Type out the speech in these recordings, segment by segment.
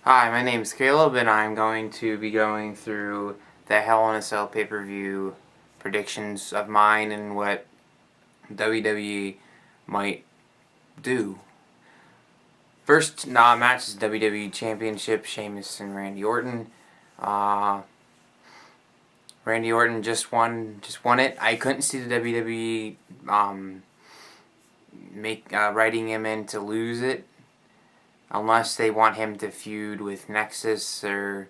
Hi, my name is Caleb, and I'm going to be going through the Hell in a Cell pay-per-view predictions of mine and what WWE might do. First match is WWE Championship, Sheamus and Randy Orton. Uh, Randy Orton just won it. I couldn't see the WWE writing him in to lose it, unless they want him to feud with Nexus or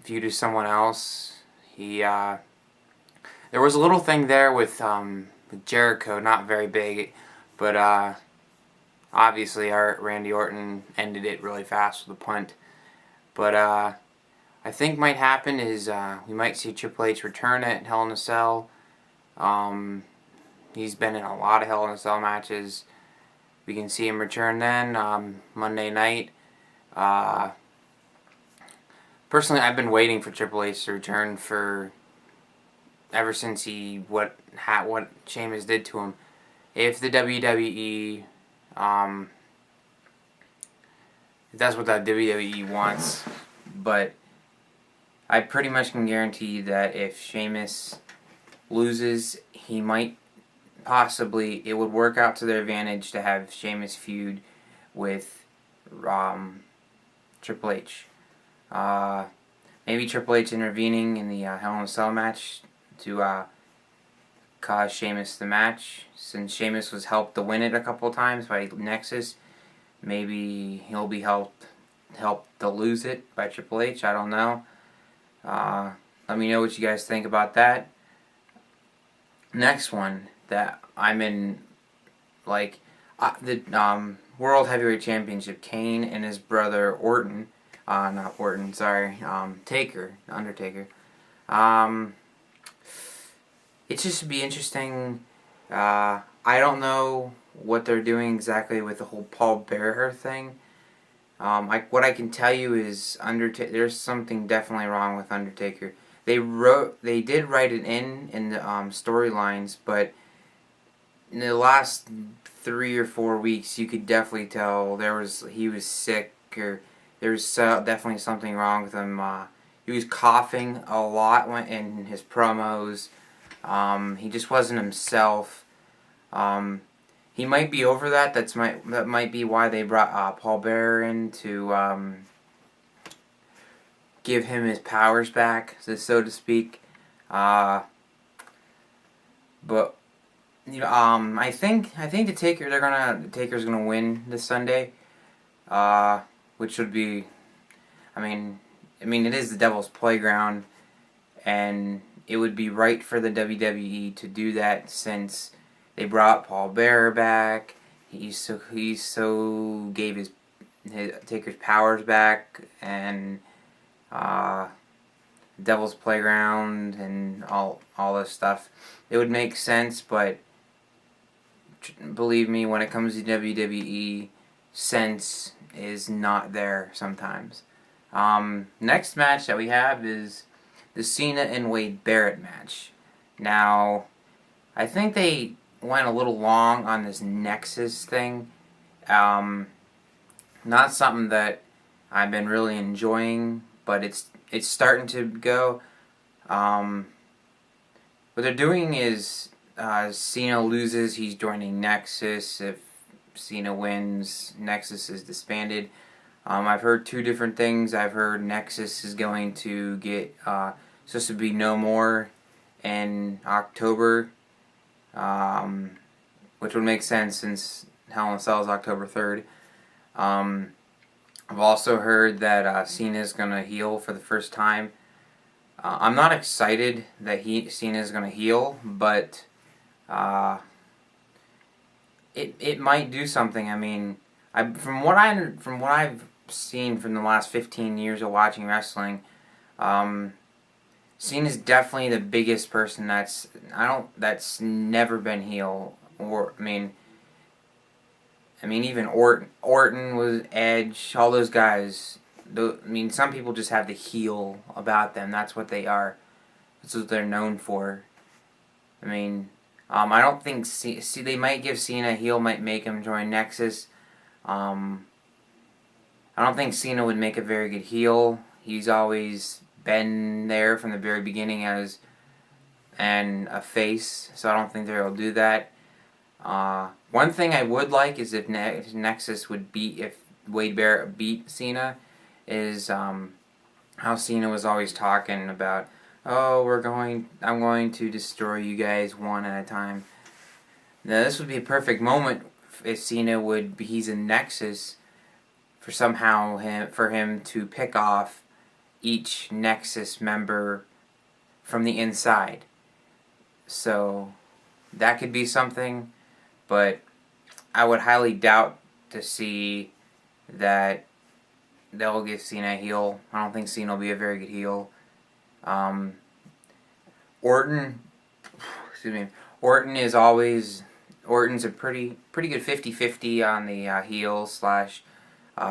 feud with someone else. There was a little thing there with Jericho, not very big, but obviously Randy Orton ended it really fast with a punt. But I think might happen is we might see Triple H return at Hell in a Cell. He's been in a lot of Hell in a Cell matches. We can see him return then Monday night. Personally, I've been waiting for Triple H to return for ever since what Sheamus did to him. If the WWE, if that's what the WWE wants, but I pretty much can guarantee that if Sheamus loses, he might possibly, it would work out to their advantage to have Sheamus feud with Triple H. Maybe Triple H intervening in the Hell in a Cell match to cause Sheamus the match. Since Sheamus was helped to win it a couple times by Nexus, maybe he'll be helped to lose it by Triple H. I don't know. Let me know what you guys think about that. Next one that I'm in, the World Heavyweight Championship, Kane and his brother Orton. Not Orton, sorry. Taker, Undertaker. It just should be interesting. I don't know what they're doing exactly with the whole Paul Bearer thing. What I can tell you is there's something definitely wrong with Undertaker. They did write it in the storylines, but in the last 3 or 4 weeks, you could definitely tell he was sick, or there's definitely something wrong with him. He was coughing a lot in his promos. He just wasn't himself. He might be over that. That might be why they brought Paul Bearer in to give him his powers back, so to speak. But I think the Taker's gonna win this Sunday. Which would be, I mean, it is the Devil's Playground, and it would be right for the WWE to do that since they brought Paul Bearer back. He gave his Taker's powers back, and Devil's Playground and all this stuff. It would make sense, but believe me, when it comes to WWE, sense is not there sometimes. Next match that we have is the Cena and Wade Barrett match. Now, I think they went a little long on this Nexus thing. Not something that I've been really enjoying, but it's starting to go. What they're doing is Cena loses, he's joining Nexus. If Cena wins, Nexus is disbanded. I've heard 2 different things. I've heard Nexus is going to get supposed to be no more in October, which would make sense since Hell in a Cell is October 3rd. I've also heard that Cena is going to heel for the first time. I'm not excited that Cena is going to heel, but it might do something. I mean, from what I've seen from the last 15 years of watching wrestling, Cena's definitely the biggest person that's never been heel. Or even Orton was Edge, all those guys. Some people just have the heel about them. That's what they are. That's what they're known for. I don't think they might give Cena a heel, might make him join Nexus. I don't think Cena would make a very good heel. He's always been there from the very beginning as and a face, so I don't think they'll do that. One thing I would like is if Nexus would beat, if Wade Barrett beat Cena, is how Cena was always talking about, oh, I'm going to destroy you guys one at a time. Now this would be a perfect moment if Cena he's in Nexus for him to pick off each Nexus member from the inside. So that could be something, but I would highly doubt to see that they'll give Cena a heel. I don't think Cena will be a very good heel. Orton, excuse me, Orton's a pretty good 50-50 on the heel slash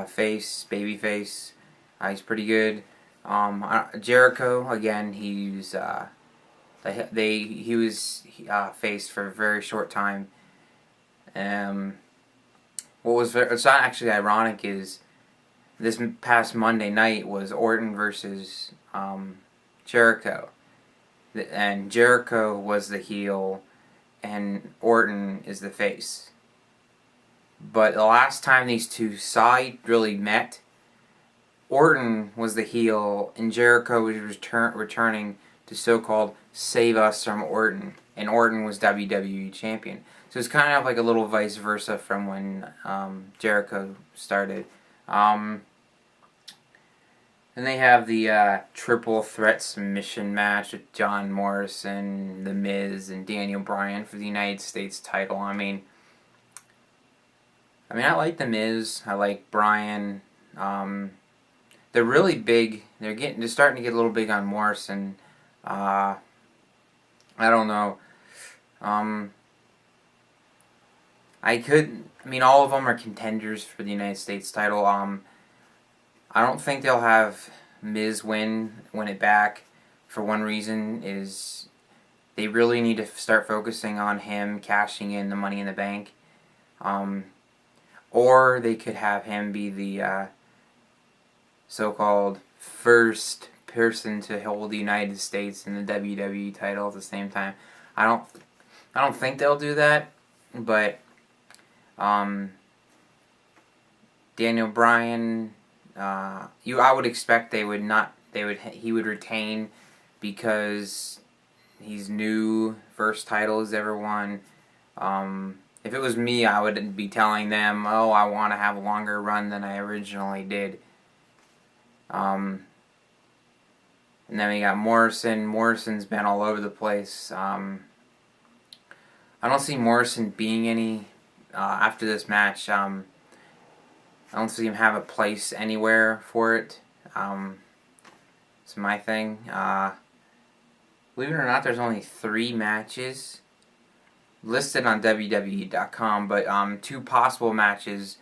face, baby face. He's pretty good. Jericho, again, he was faced for a very short time. What's not actually ironic is this past Monday night was Orton versus Jericho, and Jericho was the heel, and Orton is the face. But the last time these two really met, Orton was the heel, and Jericho was returning to so-called save us from Orton, and Orton was WWE champion. So it's kind of like a little vice versa from when Jericho started. And they have the triple threat submission match with John Morrison, The Miz, and Daniel Bryan for the United States title. I mean, I like The Miz. I like Bryan. They're really big. They're starting to get a little big on Morrison. I don't know. All of them are contenders for the United States title. I don't think they'll have Miz win it back. For one reason is they really need to start focusing on him cashing in the Money in the Bank. Or they could have him be the so-called first person to hold the United States and the WWE title at the same time. I don't think they'll do that, but Daniel Bryan, I would expect he would retain because he's new, first title he's ever won. If it was me, I would be telling them, oh, I want to have a longer run than I originally did. And then we got Morrison. Morrison's been all over the place. I don't see Morrison being any after this match. I don't see him have a place anywhere for it. It's my thing. Believe it or not, there's only 3 matches listed on WWE.com, but 2 possible matches.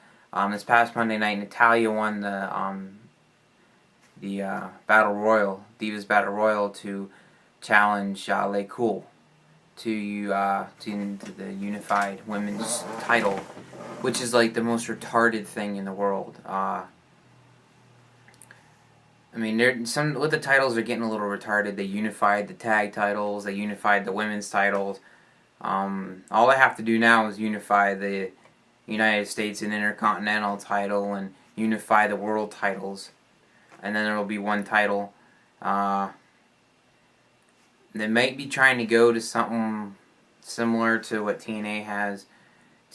This past Monday night, Natalya won the Battle Royal, Divas Battle Royal, to challenge LA Cool to the unified women's title, which is like the most retarded thing in the world. With the titles are getting a little retarded. They unified the tag titles, they unified the women's titles. All they have to do now is unify the United States and Intercontinental title and unify the world titles, and then there will be one title. They might be trying to go to something similar to what TNA has.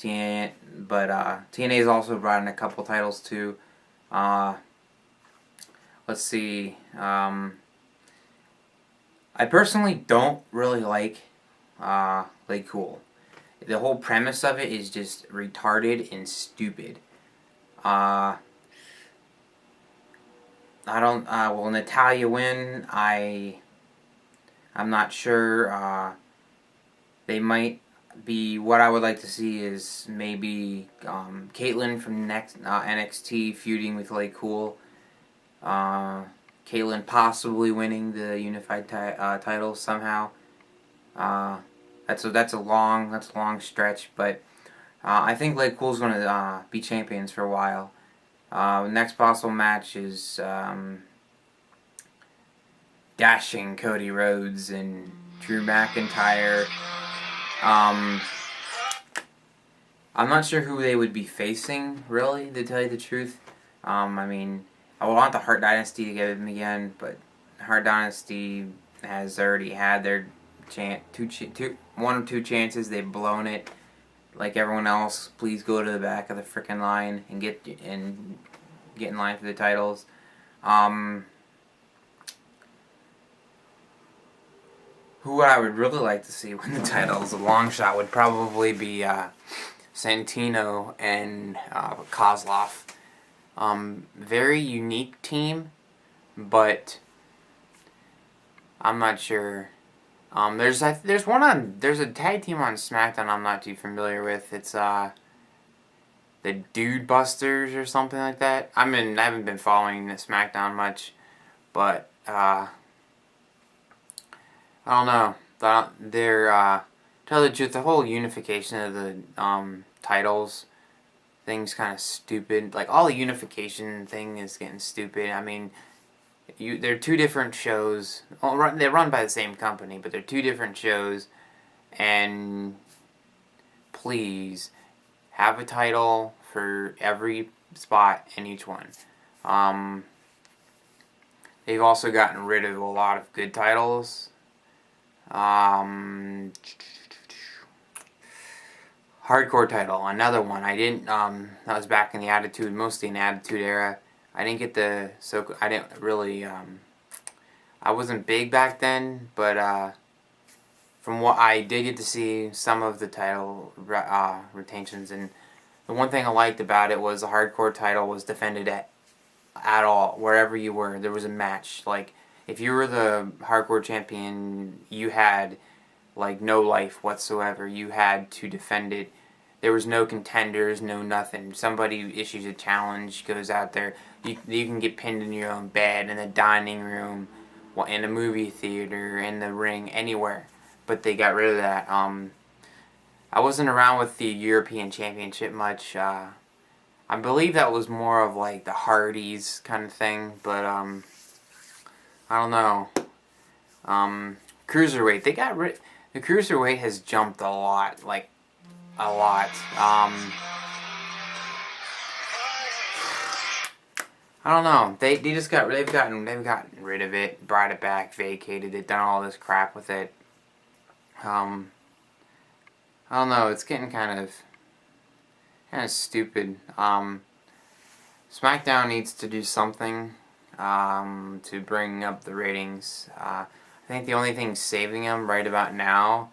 But TNA has also brought in a couple titles too. Let's see. I personally don't really like Cool. The whole premise of it is just retarded and stupid. I don't. Will Natalya win? I'm not sure. They might be. What I would like to see is maybe Caitlyn from NXT feuding with Cool. Caitlyn possibly winning the unified title somehow. That's a long stretch, but I think Cool's gonna be champions for a while. Next possible match is Dashing Cody Rhodes and Drew McIntyre. I'm not sure who they would be facing, really, to tell you the truth. I mean, I would want the Hart Dynasty to get him again, but Hart Dynasty has already had their one or two chances. They've blown it. Like everyone else, please go to the back of the freaking line and get in line for the titles. Who I would really like to see win the titles, a long shot, would probably be Santino and Kozlov. Very unique team, but I'm not sure. There's a tag team on SmackDown I'm not too familiar with. It's the Dude Busters or something like that. I haven't been following the SmackDown much, but I don't know. They're tell the truth, the whole unification of the titles thing's kind of stupid. Like, all the unification thing is getting stupid. I mean, they're two different shows. Well, they're run by the same company, but they're two different shows. And please have a title for every spot in each one. They've also gotten rid of a lot of good titles. Hardcore title, another one. I didn't. That was back in the mostly in the Attitude Era. I didn't get I didn't really. I wasn't big back then, but from what I did get to see some of the title retentions, and the one thing I liked about it was the Hardcore title was defended at all, wherever you were. There was a match. Like, if you were the Hardcore champion, you had like no life whatsoever. You had to defend it. There was no contenders, no nothing. Somebody issues a challenge, goes out there. You can get pinned in your own bed, in the dining room, in a movie theater, in the ring, anywhere. But they got rid of that. I wasn't around with the European Championship much. I believe that was more of like the Hardys kind of thing, but I don't know. Cruiserweight, the Cruiserweight has jumped a lot, like a lot. I don't know. They've gotten rid of it, brought it back, vacated it, done all this crap with it. I don't know. It's getting kind of stupid. SmackDown needs to do something to bring up the ratings. I think the only thing saving them right about now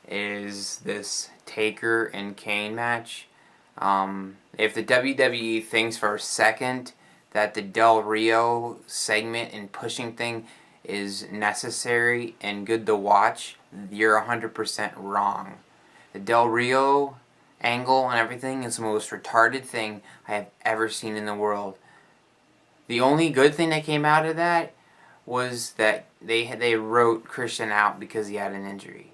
is this Taker and Kane match. If the WWE thinks for a second that the Del Rio segment and pushing thing is necessary and good to watch, you're 100% wrong. The Del Rio angle and everything is the most retarded thing I have ever seen in the world. The only good thing that came out of that was that they wrote Christian out because he had an injury.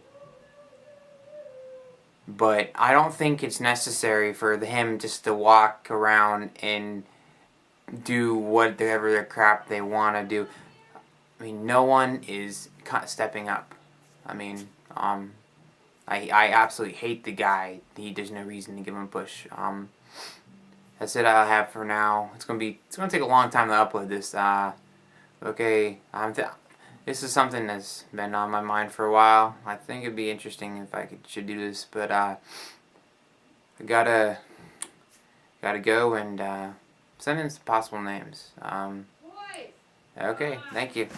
But I don't think it's necessary for him just to walk around and do whatever the crap they want to do. I mean, no one is stepping up. I mean, I absolutely hate the guy. There's no reason to give him a push. That's it I'll have for now. It's gonna take a long time to upload this. Okay, this is something that's been on my mind for a while. I think it'd be interesting if I should do this, but I gotta go and send in some possible names. Okay, thank you.